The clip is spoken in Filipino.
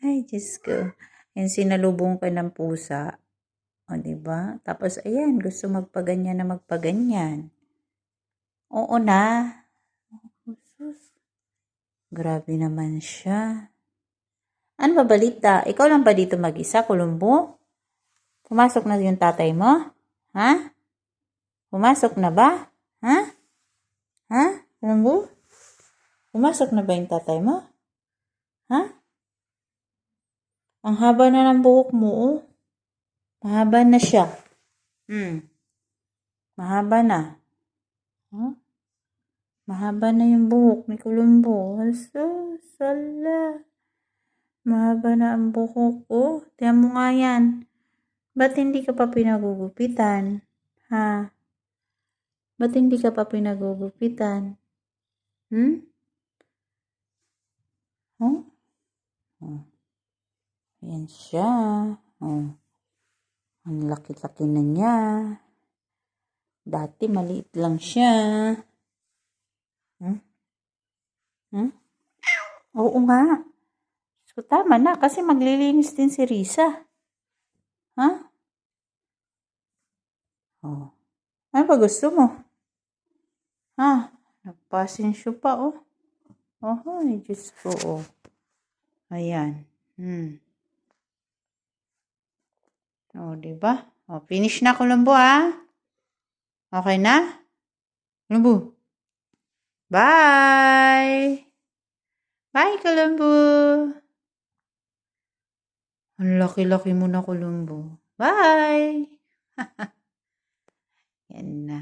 Ay, Diyos ko. Yan, sinalubong ka ng pusa. O, diba? Tapos, ayan, gusto magpaganyan na magpaganyan. Oo na. Sus, grabe naman siya. Ano ba balita? Ikaw lang ba dito mag-isa, Kulumbo? Pumasok na yung tatay mo? Ha? Pumasok na ba? Ha? Ha? Kulumbo? Pumasok na ba yung tatay mo? Ha? Ang haba na ng buhok mo, oh. Mahaba na siya. Mahaba na. Huh? Mahaba na yung buhok ni Kulumbo. Asus, sala. Mahaba na ang buhok, oh. Tiyan mo nga yan. Ba't hindi ka pa pinagugupitan? Ha? Ba't hindi ka pa pinagugupitan? Oh? Oh. Ayan siya. Oh. Ang laki-laki na niya. Dati maliit lang siya. Oo nga. So, tama na kasi maglilinis din si Risa. Ha? Oh. Ano ba gusto mo? Ha? Nagpasensyo pa, oh. Oh, Diyos ko, oh. Ayan. Oh, diba? Oh, finish na, Colombo, ha? Okay na? Colombo. Bye! Bye, Colombo! Ang laki-laki mo na, Colombo. Bye! Yan na.